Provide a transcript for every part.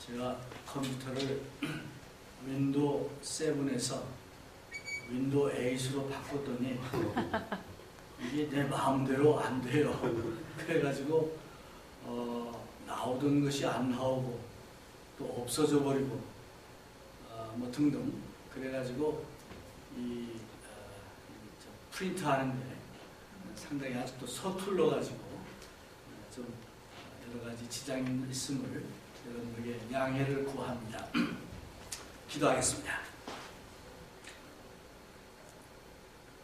제가 컴퓨터를 윈도우 7에서 윈도우 8으로 바꿨더니 이게 내 마음대로 안 돼요. 그래가지고 나오던 것이 안 나오고 또 없어져 버리고 뭐 등등. 그래가지고 이 프린트 하는데 상당히 아직도 서툴러 가지고 좀 여러 가지 지장이 있음을 여러분에게 양해를 구합니다. 기도하겠습니다.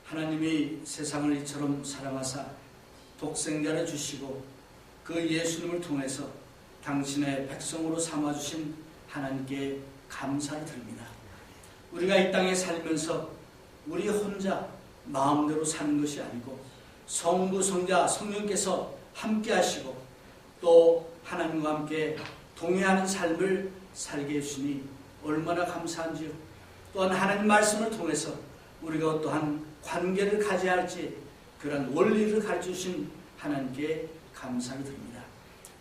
하나님이 세상을 이처럼 사랑하사 독생자를 주시고 그 예수님을 통해서 당신의 백성으로 삼아주신 하나님께 감사를 드립니다. 우리가 이 땅에 살면서 우리 혼자 마음대로 사는 것이 아니고 성부, 성자, 성령께서 함께 하시고 또 하나님과 함께 동행하는 삶을 살게 해주시니 얼마나 감사한지요. 또한 하나님 말씀을 통해서 우리가 어떠한 관계를 가져야 할지 그런 원리를 가르쳐주신 하나님께 감사를 드립니다.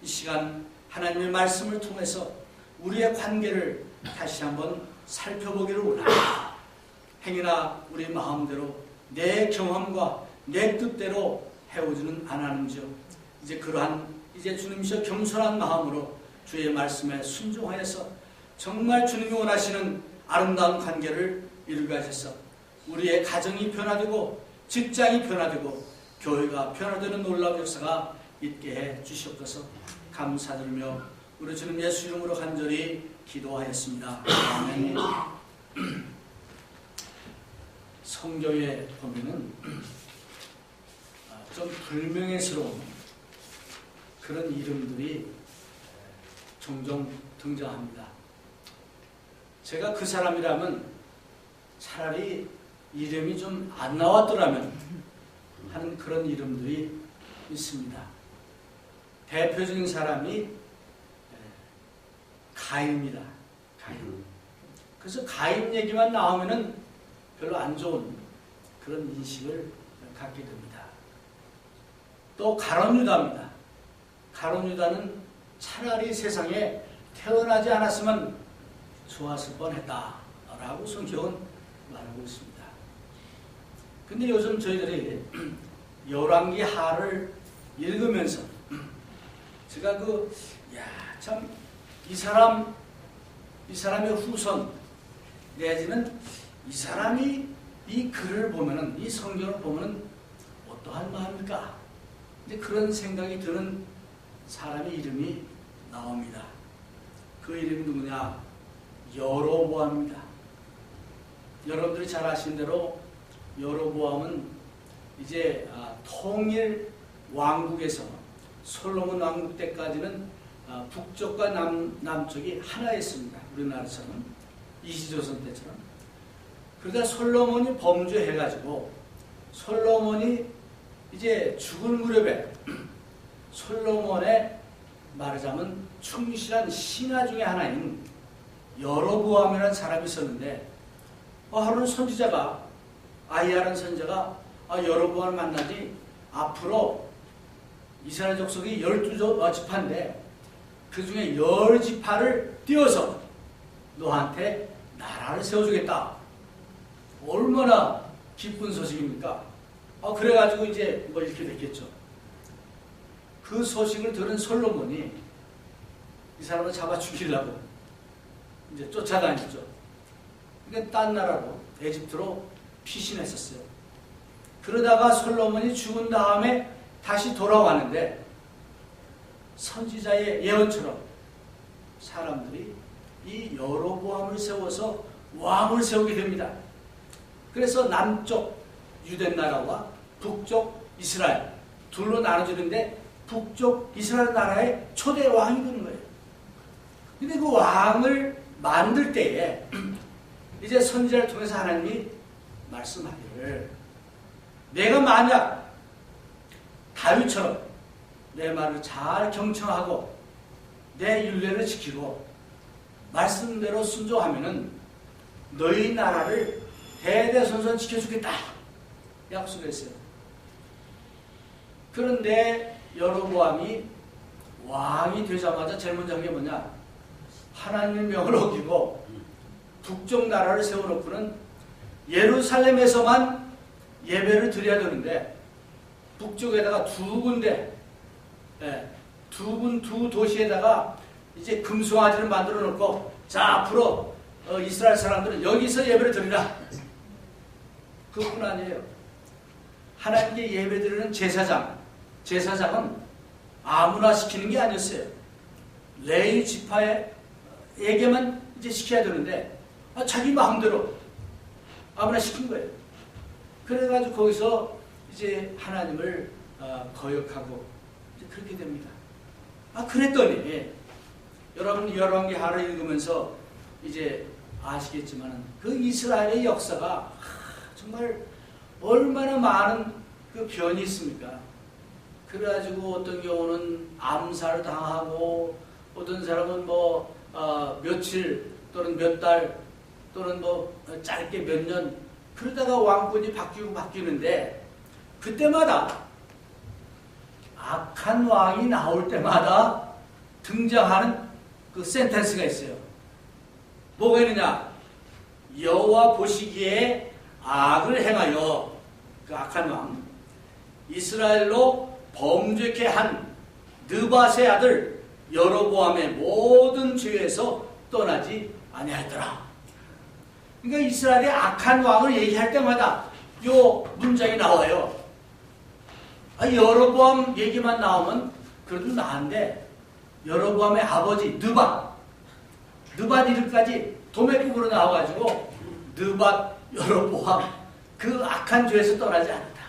이 시간 하나님의 말씀을 통해서 우리의 관계를 다시 한번 살펴보기를 원합니다. 행여나 우리 마음대로 내 경험과 내 뜻대로 해오지는 않았는지요. 이제 그러한 이제 주님이셔 겸손한 마음으로 주의 말씀에 순종하여서 정말 주님이 원하시는 아름다운 관계를 이루게 하셔서 우리의 가정이 변화되고 직장이 변화되고 교회가 변화되는 놀라운 역사가 있게 해 주시옵소서. 감사드리며 우리 주님 예수 이름으로 간절히 기도하였습니다. 아멘. 성경에 보면은 좀 불명예스러운 그런 이름들이 종종 등장합니다. 제가 그 사람이라면 차라리 이름이 좀 안 나왔더라면 하는 그런 이름들이 있습니다. 대표적인 사람이 가인입니다. 가인. 그래서 가인 얘기만 나오면은 별로 안 좋은 그런 인식을 갖게 됩니다. 또 가룟 유다입니다. 가룟 유다는 차라리 세상에 태어나지 않았으면 좋았을 뻔했다라고 성경은 말하고 있습니다. 근데 요즘 저희들이 열왕기 하를 읽으면서 제가 참 이 사람의 후손 내지는 이 사람이 이 글을 보면은 이 성경을 보면은 어떠한 마음일까? 이제 그런 생각이 드는 사람의 이름이 나옵니다. 그 이름이 누구냐? 여로보암입니다. 여러분들이 잘 아시는 대로 여로보암은 이제 통일 왕국에서 솔로몬 왕국 때까지는 북쪽과 남쪽이 하나였습니다. 우리나라처럼 이시조선 때처럼. 그러다 솔로몬이 범죄해가지고 솔로몬이 이제 죽을 무렵에 솔로몬의 말하자면 충실한 신하 중에 하나인 여로보암이라는 사람이 있었는데 하루는 선지자가 아히야라는 선지자가 여로보암을 만나지 앞으로 이스라엘 족속이 12지파인데 그 중에 10지파를 띄워서 너한테 나라를 세워주겠다. 얼마나 기쁜 소식입니까? 그래가지고 이제 뭐 이렇게 됐겠죠. 그 소식을 들은 솔로몬이 이 사람을 잡아 죽이려고 이제 쫓아다녔죠. 그러니까 딴 나라로 에집트로 피신했었어요. 그러다가 솔로몬이 죽은 다음에 다시 돌아왔는데 선지자의 예언처럼 사람들이 이 여로보암을 세워서 왕을 세우게 됩니다. 그래서 남쪽 유대 나라와 북쪽 이스라엘 둘로 나눠지는데 북쪽 이스라엘 나라의 초대 왕이 되는 거예요. 근데 그 왕을 만들 때에 이제 선지자를 통해서 하나님이 말씀하기를 내가 만약 다윗처럼 내 말을 잘 경청하고 내 율례를 지키고 말씀대로 순종하면은 너희 나라를 대대손손 지켜주겠다 약속했어요. 그런데 여로보암이 왕이 되자마자 제일 먼저 한 게 뭐냐? 하나님의 명을 어기고 북쪽 나라를 세워놓고는 예루살렘에서만 예배를 드려야 되는데 북쪽에다가 두 군데, 두 도시에다가 이제 금송아지를 만들어 놓고 자 앞으로 이스라엘 사람들은 여기서 예배를 드리라. 그뿐 아니에요. 하나님께 예배 드리는 제사장은 아무나 시키는 게 아니었어요. 레위 지파에게만 이제 시켜야 되는데 자기 마음대로 아무나 시킨 거예요. 그래가지고 거기서 이제 하나님을 거역하고 이제 그렇게 됩니다. 그랬더니 여러분 열왕기 하를 읽으면서 이제 아시겠지만 그 이스라엘의 역사가 정말 얼마나 많은 그 변이 있습니까? 그래가지고 어떤 경우는 암살을 당하고 어떤 사람은 뭐 며칠 또는 몇 달 또는 뭐 짧게 몇 년 그러다가 왕권이 바뀌는데 그때마다 악한 왕이 나올 때마다 등장하는 그 센텐스가 있어요. 뭐가 있느냐? 여호와 보시기에 악을 행하여 그 악한 왕 이스라엘로 범죄케 한 느밧의 아들 여로보암의 모든 죄에서 떠나지 아니하였더라. 그러니까 이스라엘의 악한 왕을 얘기할 때마다 요 문장이 나와요. 여로보암 얘기만 나오면 그래도 나은데 여로보암의 아버지 느밧 이름까지 도매국으로 나와가지고 느밧 여로보암 그 악한 죄에서 떠나지 않았다.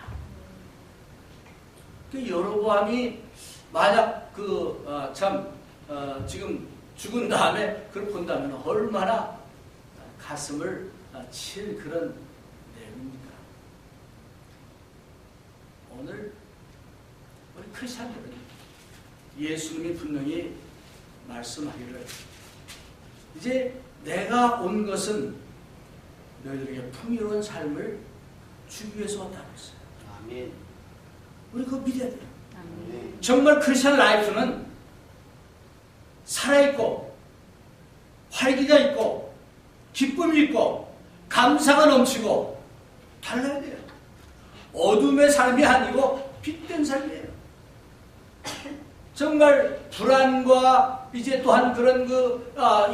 그 여로보암이 만약 지금 죽은 다음에 그걸 본다면 얼마나 가슴을 칠 그런 내용입니까? 오늘 우리 크리스찬들은 예수님이 분명히 말씀하기를 이제 내가 온 것은 너희들에게 풍요로운 삶을 주기 위해서 왔다고 했어요. 아멘. 우리 그거 믿어야 돼요. 아멘. 정말 크리스찬 라이프는 살아있고 활기가 있고 기쁨이 있고 감사가 넘치고 달라야 돼요. 어둠의 삶이 아니고 빛된 삶이에요. 정말 불안과 이제 또한 그런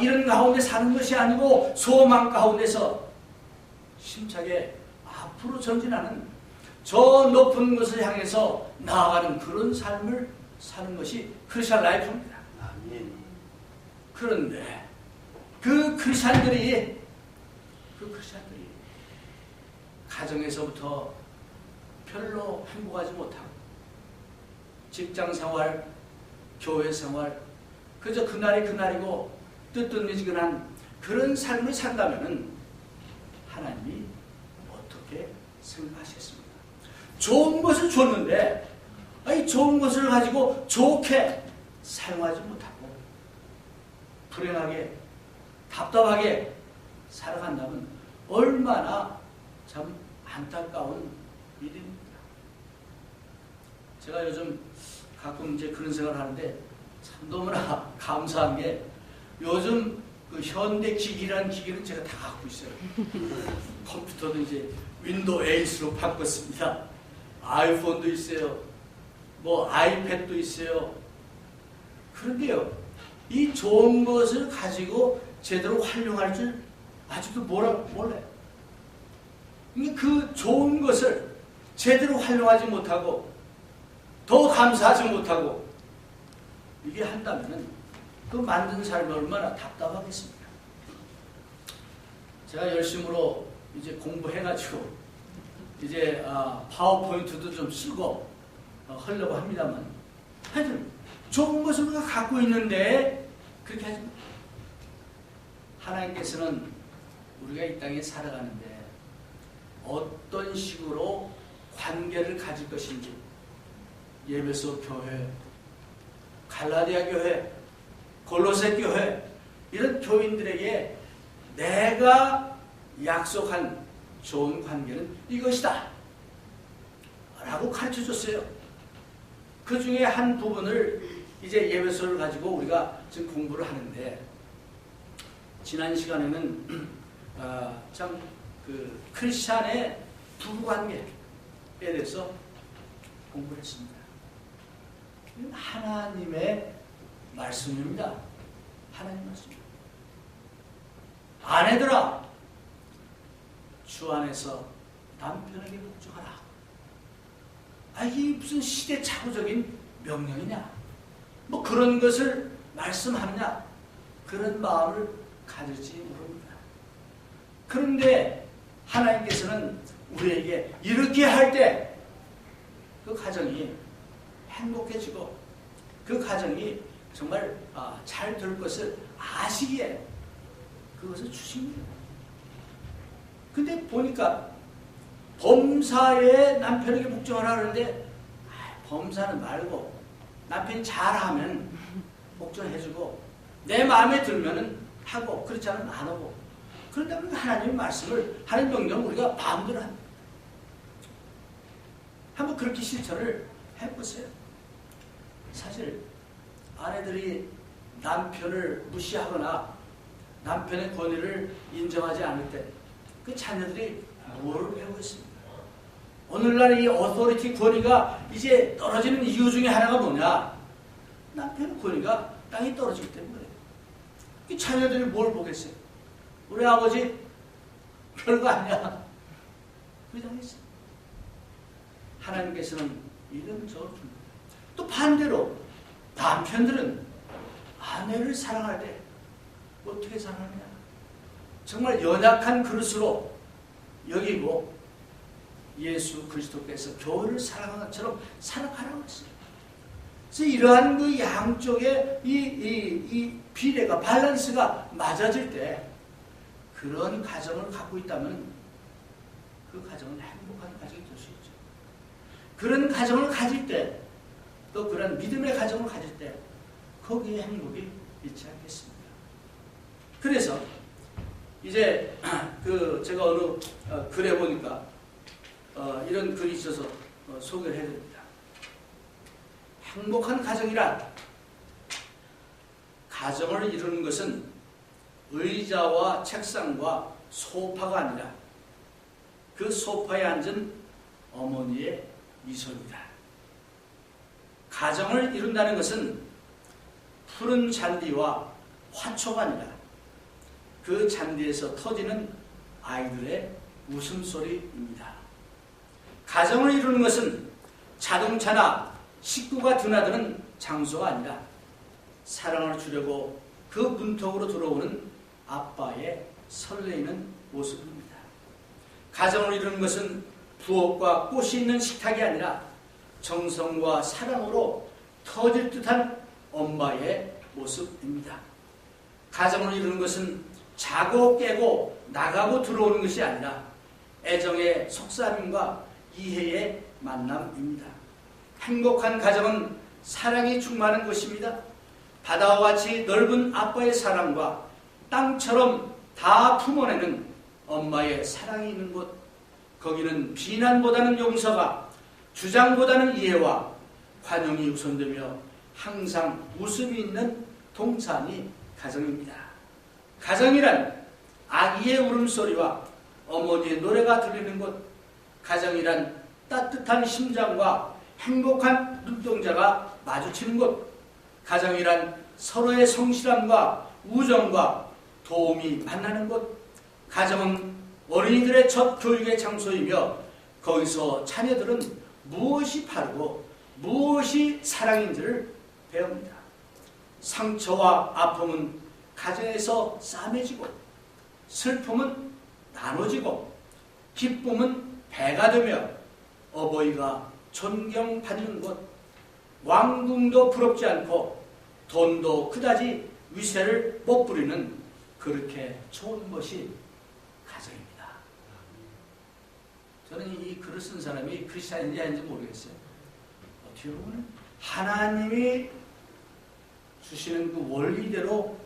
이런 가운데 사는 것이 아니고 소망 가운데서 힘차게 앞으로 전진하는 저 높은 것을 향해서 나아가는 그런 삶을 사는 것이 크리스찬 라이프입니다. 아멘. 그런데 그 크리스찬들이 가정에서부터 별로 행복하지 못하고 직장 생활, 교회 생활 그저 그날이 그날이고 뜨뜻미지근한 그런 삶을 산다면은 하나님이 어떻게 생각하시겠습니까? 좋은 것을 줬는데 좋은 것을 가지고 좋게 사용하지 못하고 불행하게 답답하게 살아간다면 얼마나 참 안타까운 일입니다. 제가 요즘 가끔 이제 그런 생각을 하는데 참 너무나 감사한 게 요즘 그 현대 기기라는 기기는 제가 다 갖고 있어요. 컴퓨터도 이제 윈도우 8로 바꿨습니다. 아이폰도 있어요. 뭐 아이패드도 있어요. 그런데요, 이 좋은 것을 가지고 제대로 활용할 줄 아직도 몰라요. 그 좋은 것을 제대로 활용하지 못하고 더 감사하지 못하고 이게 한다면 그 만든 사람이 얼마나 답답하겠습니까? 제가 열심으로 이제 공부해가지고 이제 파워포인트도 좀 쓰고 하려고 합니다만 하여튼 좋은 것을 우리가 갖고 있는데 그렇게 하지 마. 하나님께서는 우리가 이 땅에 살아가는데 어떤 식으로 관계를 가질 것인지 예배소 교회, 갈라디아 교회, 골로새 교회 이런 교인들에게 내가 약속한 좋은 관계는 이것이다 라고 가르쳐줬어요. 그 중에 한 부분을 이제 예배소를 가지고 우리가 지금 공부를 하는데 지난 시간에는 참 그 크리스찬의 부부관계에 대해서 공부를 했습니다. 하나님의 말씀입니다. 하나님 말씀입니다. 아내들아, 주 안에서 남편에게 복종하라. 이게 무슨 시대착오적인 명령이냐? 뭐 그런 것을 말씀하느냐? 그런 마음을 가질지 모릅니다. 그런데 하나님께서는 우리에게 이렇게 할 때 그 가정이 행복해지고 그 가정이 정말 잘 될 것을 아시기에 그것을 주십니다. 근데 보니까 범사의 남편에게 복종하라 그러는데 범사는 말고 남편이 잘하면 복종해주고 내 마음에 들면은 하고 그렇지 않으면 안 하고 그런다면 하나님의 말씀을 하는 명령을 우리가 마음대로 합니다. 한번 그렇게 실천을 해보세요. 사실 아내들이 남편을 무시하거나 남편의 권위를 인정하지 않을 때 그 자녀들이 뭐를 배우고 있습니까? 오늘날 이 어토리티 권위가 이제 떨어지는 이유 중에 하나가 뭐냐? 남편의 권위가 땅이 떨어지기 때문에 이 자녀들이 뭘 보겠어요? 우리 아버지 별거 아니야. 그러잖아요. 하나님께서는 이런 저를 줍니다. 또 반대로 남편들은 아내를 사랑할 때 어떻게 사랑하느냐? 정말 연약한 그릇으로 여기고 예수 그리스도께서 교회를 사랑하는 것처럼 사랑하라고 했어요. 그래서 이러한 그 양쪽의 이 비례가 밸런스가 맞아질 때 그런 가정을 갖고 있다면 그 가정은 행복한 가정이 될 수 있죠. 그런 가정을 가질 때 또 그런 믿음의 가정을 가질 때 거기에 행복이 있지 않겠습니까? 그래서 이제 제가 어느 글에 보니까 이런 글이 있어서 소개를 해드립니다. 행복한 가정이란 가정을 이루는 것은 의자와 책상과 소파가 아니라 그 소파에 앉은 어머니의 미소입니다. 가정을 이룬다는 것은 푸른 잔디와 화초가 아니라 그 잔디에서 터지는 아이들의 웃음소리입니다. 가정을 이루는 것은 자동차나 식구가 드나드는 장소가 아니라 사랑을 주려고 그 문턱으로 들어오는 아빠의 설레이는 모습입니다. 가정을 이루는 것은 부엌과 꽃이 있는 식탁이 아니라 정성과 사랑으로 터질 듯한 엄마의 모습입니다. 가정을 이루는 것은 자고 깨고 나가고 들어오는 것이 아니라 애정의 속삭임과 이해의 만남입니다. 행복한 가정은 사랑이 충만한 것입니다. 바다와 같이 넓은 아빠의 사랑과 땅처럼 다 품어내는 엄마의 사랑이 있는 곳, 거기는 비난보다는 용서가, 주장보다는 이해와 관용이 우선되며 항상 웃음이 있는 동산이 가정입니다. 가정이란 아기의 울음소리와 어머니의 노래가 들리는 곳, 가정이란 따뜻한 심장과 행복한 눈동자가 마주치는 곳, 가정이란 서로의 성실함과 우정과 도움이 만나는 곳, 가정은 어린이들의 첫 교육의 장소이며 거기서 자녀들은 무엇이 바르고 무엇이 사랑인지를 배웁니다. 상처와 아픔은 가정에서 싸매지고 슬픔은 나눠지고 기쁨은 배가 되며 어버이가 존경받는 곳, 왕궁도 부럽지 않고 돈도 그다지 위세를 못 부리는 그렇게 좋은 것이 가정입니다. 저는 이 글을 쓴 사람이 크리스찬인지 아닌지 모르겠어요. 어떻게 보면 하나님이 주시는 그 원리대로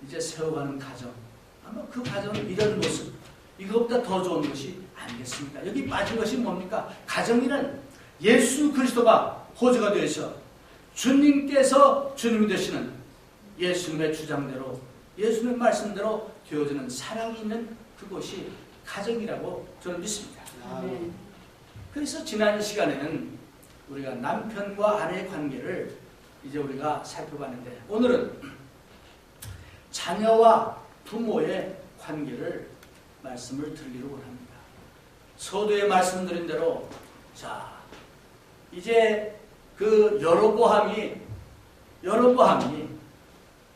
이제 세워가는 가정, 아마 그 가정은 이런 모습, 이것보다 더 좋은 것이 아니겠습니까? 여기 빠진 것이 뭡니까? 가정이란 예수 그리스도가 호주가 되셔 주님께서 주님이 되시는 예수님의 주장대로 예수님 말씀대로 되어지는 사랑이 있는 그곳이 가정이라고 저는 믿습니다. 그래서 지난 시간에는 우리가 남편과 아내의 관계를 이제 우리가 살펴봤는데, 오늘은 자녀와 부모의 관계를 말씀을 드리려고 합니다. 서두에 말씀드린 대로, 자, 이제 그 여로보암이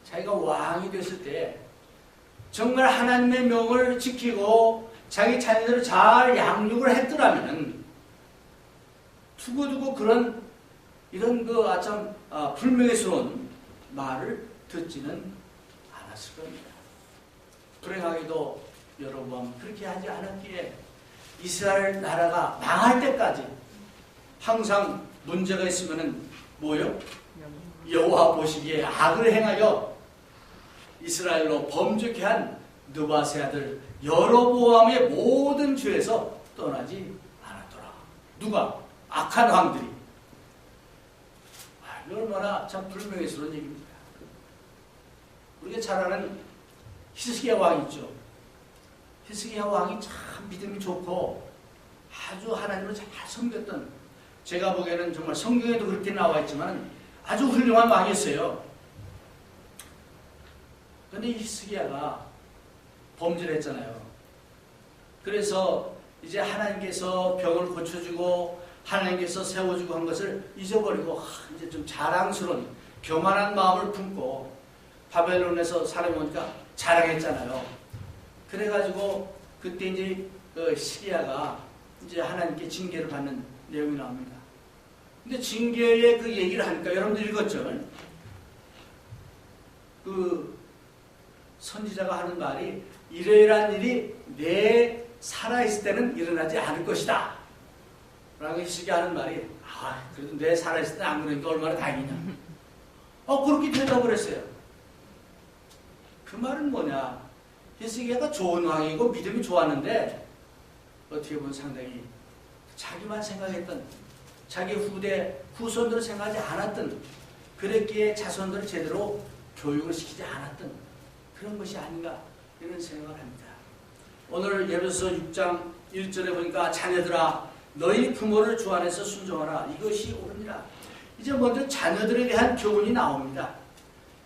자기가 왕이 됐을 때 정말 하나님의 명을 지키고 자기 자녀들을 잘 양육을 했더라면 두고두고 이런 참 불명예스러운 말을 듣지는 않았을 겁니다. 불행하게도 여로보암 그렇게 하지 않았기에 이스라엘 나라가 망할 때까지 항상 문제가 있으면은 뭐요? 여호와 보시기에 악을 행하여 이스라엘로 범죄케 한 느바세 아들 여로보암의 모든 죄에서 떠나지 않았더라. 누가? 악한 왕들이. 얼마나 참 불명예스러운 얘기입니다. 우리가 잘 아는 히스기야 왕 있죠. 히스기야 왕이 참 믿음이 좋고 아주 하나님을 잘 섬겼던, 제가 보기에는 정말 성경에도 그렇게 나와 있지만 아주 훌륭한 왕이었어요. 그런데 히스기야가 범죄를 했잖아요. 그래서 이제 하나님께서 병을 고쳐주고 하나님께서 세워주고 한 것을 잊어버리고 이제 좀 자랑스러운 교만한 마음을 품고 바벨론에서 사람이 오니까 자랑했잖아요. 그래가지고 그때 이제 히스기야가 이제 하나님께 징계를 받는 내용이 나옵니다. 근데 징계의 그 얘기를 하니까 여러분들 읽었죠? 그 선지자가 하는 말이 이러이러한 일이 내 살아있을 때는 일어나지 않을 것이다 라고 히스기야 하는 말이, 그래도 내 살아있을 때는 안 그러니까 얼마나 다행이냐. 그렇게 대답을 했어요. 그 말은 뭐냐, 히스기야가 좋은 왕이고 믿음이 좋았는데 어떻게 보면 상당히 자기만 생각했던, 자기 후손들을 생각하지 않았던, 그랬기에 자손들을 제대로 교육을 시키지 않았던 그런 것이 아닌가 이런 생각을 합니다. 오늘 예배서 6장 1절에 보니까 자녀들아 너희 부모를 주 안에서 순종하라, 이것이 옳으니라. 이제 먼저 자녀들에 대한 교훈이 나옵니다.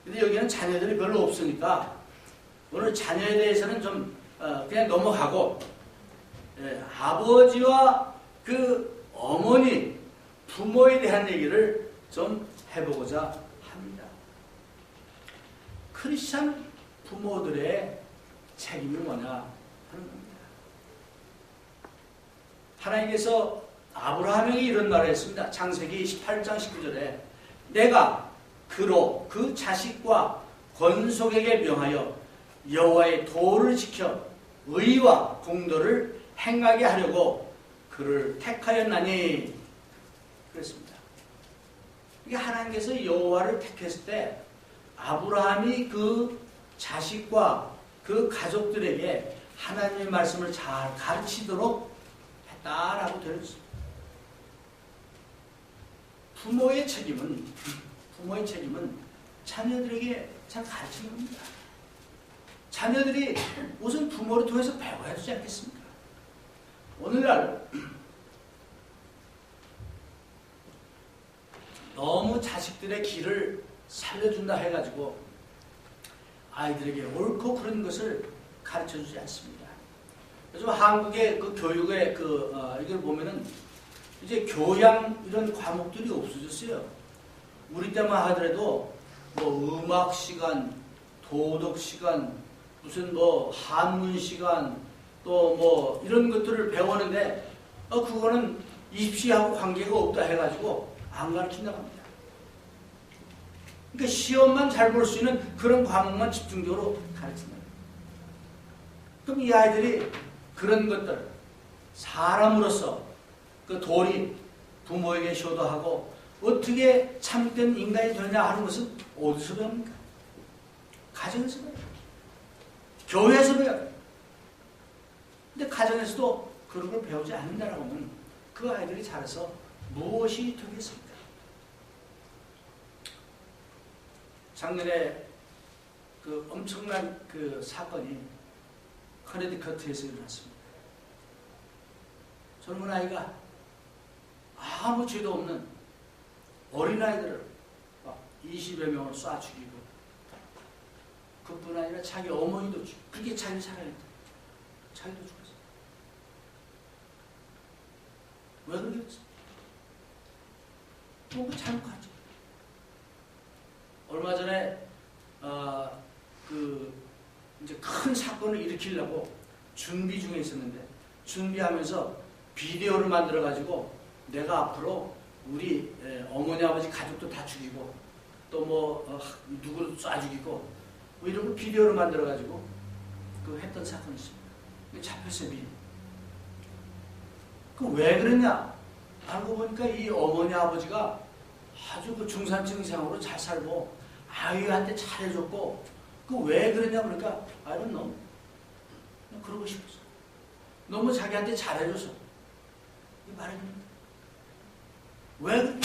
근데 여기는 자녀들이 별로 없으니까 오늘 자녀에 대해서는 좀 그냥 넘어가고, 아버지와 그 어머니, 부모에 대한 얘기를 좀 해보고자 합니다. 크리스찬 부모들의 책임이 뭐냐 하는 겁니다. 하나님께서 아브라함에게 이런 말을 했습니다. 창세기 18장 19절에 내가 그로 그 자식과 권속에게 명하여 여호와의 도를 지켜 의와 공도를 행하게 하려고 그를 택하였나니 그랬습니다. 이게 하나님께서 여호와를 택했을 때 아브라함이 그 자식과 그 가족들에게 하나님의 말씀을 잘 가르치도록 했다라고 되어 있습니다. 부모의 책임은 자녀들에게 잘 가르치는 겁니다. 자녀들이 우선 부모를 통해서 배워야 되지 않겠습니까? 오늘날 너무 자식들의 길을 살려준다 해가지고 아이들에게 옳고 그런 것을 가르쳐주지 않습니다. 요즘 한국의 그 교육의 이걸 보면은 이제 교양 이런 과목들이 없어졌어요. 우리 때만 하더라도 뭐 음악 시간, 도덕 시간, 무슨 뭐 한문 시간, 또 뭐 이런 것들을 배우는데 그거는 입시하고 관계가 없다 해가지고 안 가르친다고 합니다. 그러니까 시험만 잘 볼 수 있는 그런 과목만 집중적으로 가르친다. 그럼 이 아이들이 그런 것들, 사람으로서 그 도리, 부모에게 효도하고 어떻게 참된 인간이 되느냐 하는 것은 어디서 배웁니까? 가정에서 배워요. 교회에서 배워요. 근데 가정에서도 그런 걸 배우지 않는다라고 하면 그 아이들이 자라서 무엇이 되겠습니까? 작년에 그 엄청난 그 사건이 커네티컷에서 일어났습니다. 젊은 아이가 아무 죄도 없는 어린아이들을 막 20여 명을 쏴 죽이고, 그뿐 아니라 자기 어머니도 죽이고, 그게 자기 살아냈다. 자기도 죽었어. 왜 그러겠어? 뭔가 잘못하지. 얼마 전에 이제 큰 사건을 일으키려고 준비 중에 있었는데, 준비하면서 비디오를 만들어 가지고 내가 앞으로 우리 어머니 아버지 가족도 다 죽이고, 또 뭐 누구도 쏴 죽이고, 뭐 이런 거 비디오를 만들어 가지고 그 했던 사건이 있습니다. 잡혔어요, 미리. 그 왜 그랬냐? 알고 보니까 이 어머니 아버지가 아주 그 중산층 이상으로 잘 살고 아이한테 잘해줬고, 그 왜 그랬냐 그러니까 I don't know. 그러고 싶었어. 너무 자기한테 잘해줘서. 이 말이 왜 그랬냐?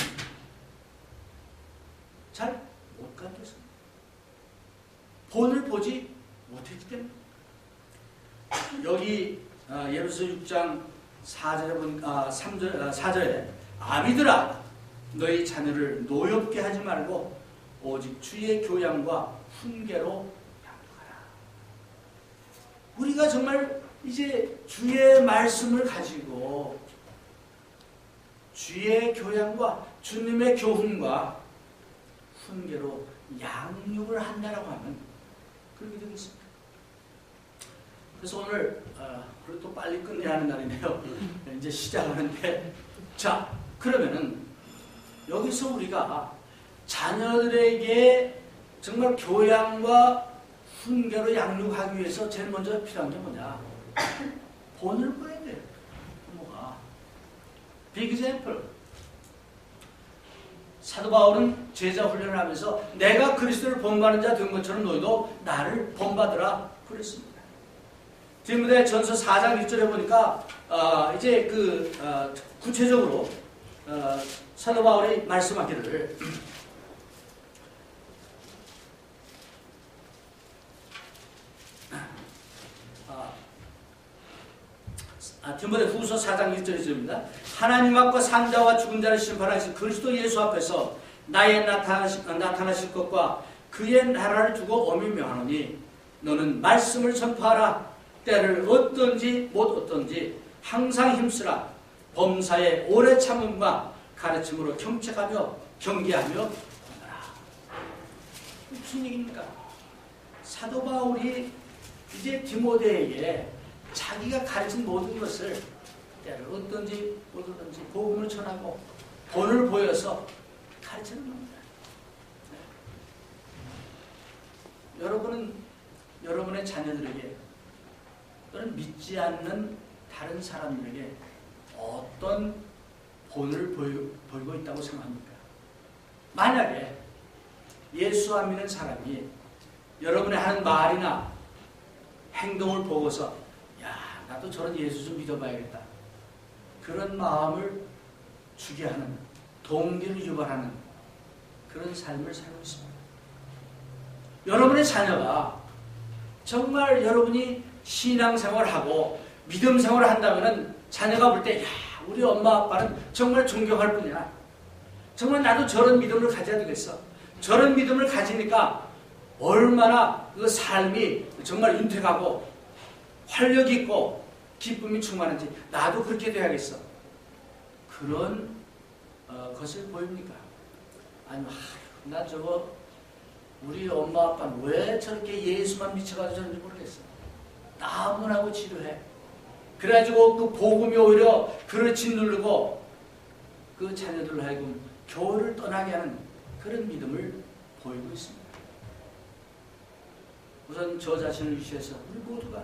잘 못 가겠어. 본을 보지 못했기 때문에. 여기 예루서 6장 4절에 보니까 4절에 아비들아 너희 자녀를 노엽게 하지 말고 오직 주의 교양과 훈계로 양육하라. 우리가 정말 이제 주의 말씀을 가지고 주의 교양과 주님의 교훈과 훈계로 양육을 한다라고 하면 그렇게 되겠습니다. 그래서 오늘 그리고 또 빨리 끝내야 하는 날이네요. 이제 시작하는데, 자 그러면은 여기서 우리가 자녀들에게 정말 교양과 훈계로 양육하기 위해서 제일 먼저 필요한 게 뭐냐? 본을 보여야 돼요. 부모가. 빅 example. 사도 바울은 제자 훈련을 하면서 내가 그리스도를 본받는 자 된 것처럼 너희도 나를 본받으라 그랬습니다. 디모데 전서 4장 1절에 보니까 이제 구체적으로 사도 바울이 말씀하기를 디모데 후서 4장 1절입니다. 하나님 앞과 산자와 죽은 자를 심판하신 그리스도 예수 앞에서 나의 나타나실 것과 그의 나라를 두고 엄히 명하노니 너는 말씀을 전파하라. 때를 어떤지 못 어떤지 항상 힘쓰라. 범사에 오래 참음과 가르침으로 경책하며 경계하며 하라. 무슨 얘기입니까? 사도 바울이 이제 디모데에게 자기가 가르친 모든 것을 때를 어떤지 못 어떤지 복음을 전하고 본을 보여서 가르치는 겁니다. 네. 여러분은 여러분의 자녀들에게 또는 믿지 않는 다른 사람들에게 어떤 본을 보이고 있다고 생각합니까? 만약에 예수 안 믿는 사람이 여러분의 하는 말이나 행동을 보고서 야, 나도 저런 예수 좀 믿어봐야겠다. 그런 마음을 주게 하는, 동기를 유발하는 그런 삶을 살고 있습니다. 여러분의 자녀가 정말 여러분이 신앙생활을 하고 믿음생활을 한다면 자녀가 볼 때 야, 우리 엄마 아빠는 정말 존경할 뿐이야. 정말 나도 저런 믿음을 가져야 되겠어. 저런 믿음을 가지니까 얼마나 그 삶이 정말 윤택하고 활력 있고 기쁨이 충만한지 나도 그렇게 돼야겠어. 그런 것을 보입니까? 아니면 나 저거 우리 엄마 아빠는 왜 저렇게 예수만 미쳐가지고 저런지 모르겠어. 나무나고 치료해. 그래가지고 그 복음이 오히려 그를 짓누르고 그 자녀들로 하여금 교회를 떠나게 하는 그런 믿음을 보이고 있습니다. 우선 저 자신을 위해서 우리 모두가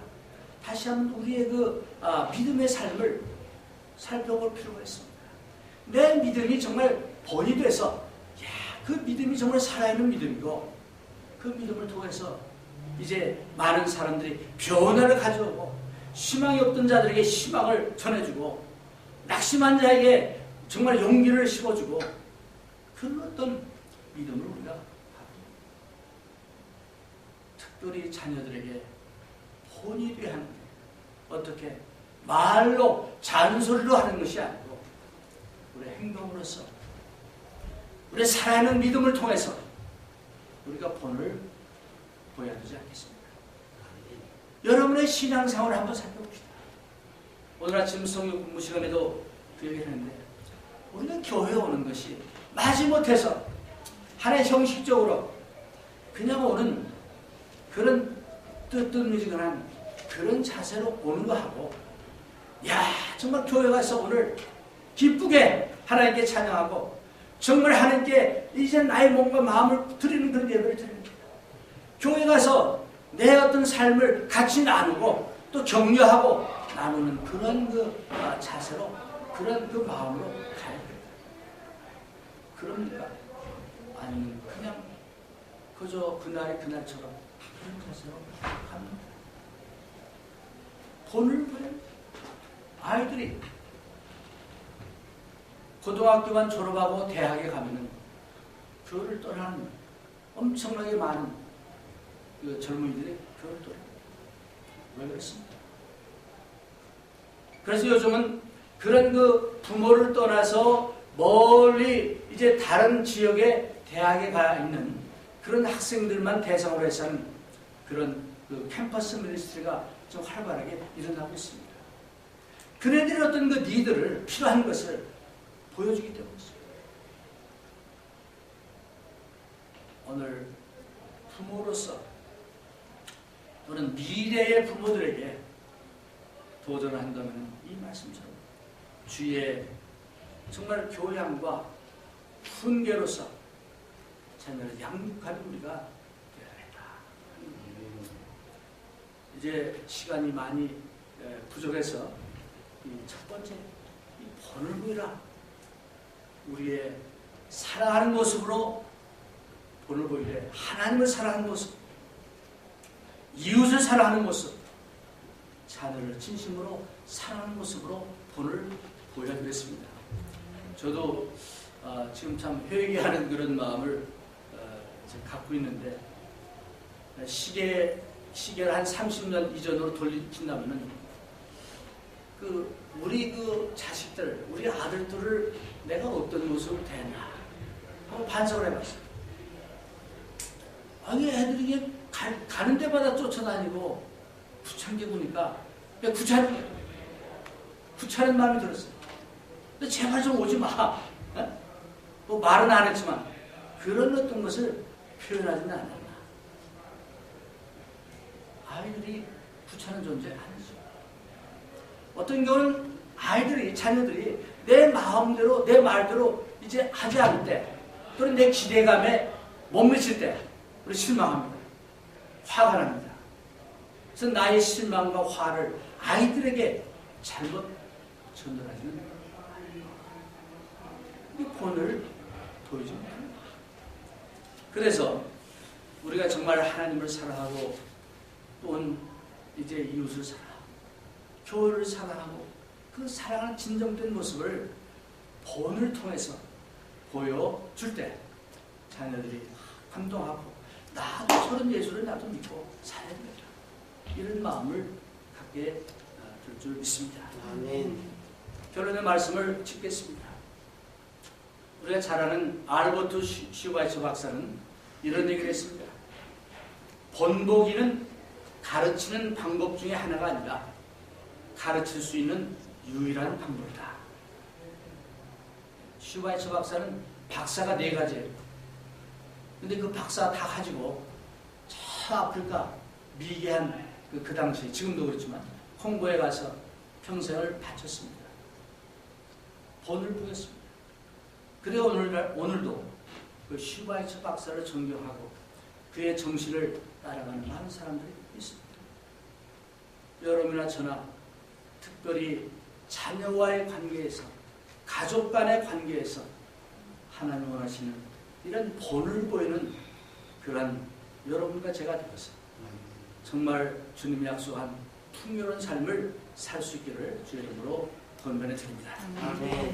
다시 한번 우리의 믿음의 삶을 살펴볼 필요가 있습니다. 내 믿음이 정말 본이 돼서 그 믿음이 정말 살아있는 믿음이고 그 믿음을 통해서 이제 많은 사람들이 변화를 가져오고 희망이 없던 자들에게 희망을 전해주고 낙심한 자에게 정말 용기를 심어주고 그런 어떤 믿음을 우리가 특별히 자녀들에게 본이 돼야 하는데 어떻게 말로 잔소리로 하는 것이 아니고 우리 행동으로서 우리 살아있는 믿음을 통해서 우리가 본을 보여야 되지 않겠습니까? 여러분의 신앙생활을 한번 살펴봅시다. 오늘 아침 성경 공부 시간에도 그 얘기를 했는데 우리가 교회에 오는 것이 마지못해서 하나의 형식적으로 그냥 오는 그런 뜨뜻미지근한 그런 자세로 오는 거 하고 야 정말 교회 가서 오늘 기쁘게 하나님께 찬양하고 정말 하나님께 이제 나의 몸과 마음을 드리는 그런 예배를 드립니다. 교회 가서 내 어떤 삶을 같이 나누고 또 격려하고 나누는 그런 그 자세로 그런 그 마음으로 가야 됩니다. 그럽니까? 아니면 그냥 그저 그날이 그날처럼 그런 자세로 갑니다. 본을 보여 아이들이 고등학교만 졸업하고 대학에 가면은 교회를 떠나는 엄청나게 많은 그 젊은이들이 교회를 떠나요. 왜 그렇습니까? 그래서 요즘은 그런 그 부모를 떠나서 멀리 이제 다른 지역에 대학에 가 있는 그런 학생들만 대상으로 해서 하는 그런 그 캠퍼스 미니스트리가 좀 활발하게 일어나고 있습니다. 그네들의 어떤 그 니들을 필요한 것을 보여주기 때문이죠. 오늘 부모로서 또는 미래의 부모들에게 도전을 한다면 이 말씀처럼 주의 정말 교양과 훈계로서 자녀를 양육하는 우리가 되어야겠다. 이제 시간이 많이 부족해서 첫 번째 이 본을 보이라. 우리의 사랑하는 모습으로 본을 보이되 하나님을 사랑하는 모습, 이웃을 사랑하는 모습, 자녀를 진심으로 사랑하는 모습으로 본을 보여야 되겠습니다. 저도 지금 참 회개하는 그런 마음을 갖고 있는데 시계를 한 30년 이전으로 돌리킨다면은 우리 그 자식들, 우리 아들들을 내가 어떤 모습을 대했나 한번 반성을 해봤어요. 아니 애들이 이게 가는 데마다 쫓아다니고 귀찮게 보니까 귀찮은 마음이 들었어요. 근데 제발 좀 오지 마. 뭐 말은 안 했지만 그런 어떤 것을 표현하지는 않았나. 아이들이 귀찮은 존재 아니죠. 어떤 경우는 아이들이, 자녀들이 내 마음대로, 내 말대로 이제 하지 않을 때, 또는 내 기대감에 못 미칠 때, 우리 실망합니다. 화가 납니다. 그래서 나의 실망과 화를 아이들에게 잘못 전달하지는 이 본을 보이지 못합니다. 그래서 우리가 정말 하나님을 사랑하고 또는 이제 이웃을 사랑하고 교회를 사랑하고 그 사랑하는 진정된 모습을 본을 통해서 보여줄 때 자녀들이 감동하고 나도 저런 예수를 나도 믿고 살아야 되겠다. 이런 마음을 갖게 될 줄 믿습니다. 아멘. 결론의 말씀을 짓겠습니다. 우리가 잘 아는 알버트 슈바이처 박사는 이런 얘기를 했습니다. 본보기는 가르치는 방법 중에 하나가 아니라 가르칠 수 있는 유일한 방법이다. 슈바이처 박사는 박사가 4가지예요. 근데 그 박사 다 가지고 저 아프리카 미개한 그 당시에, 지금도 그렇지만 콩고에 가서 평생을 바쳤습니다. 본을 보였습니다. 그래 오늘도 그 슈바이처 박사를 존경하고 그의 정신을 따라가는 많은 사람들이 있습니다. 여러분이나 저나 특별히 자녀와의 관계에서, 가족 간의 관계에서 하나님 원하시는 이런 본을 보이는 그러한 여러분과 제가 되어서 정말 주님이 약속한 풍요로운 삶을 살 수 있기를 주의 이름으로 권면해 드립니다. 아멘.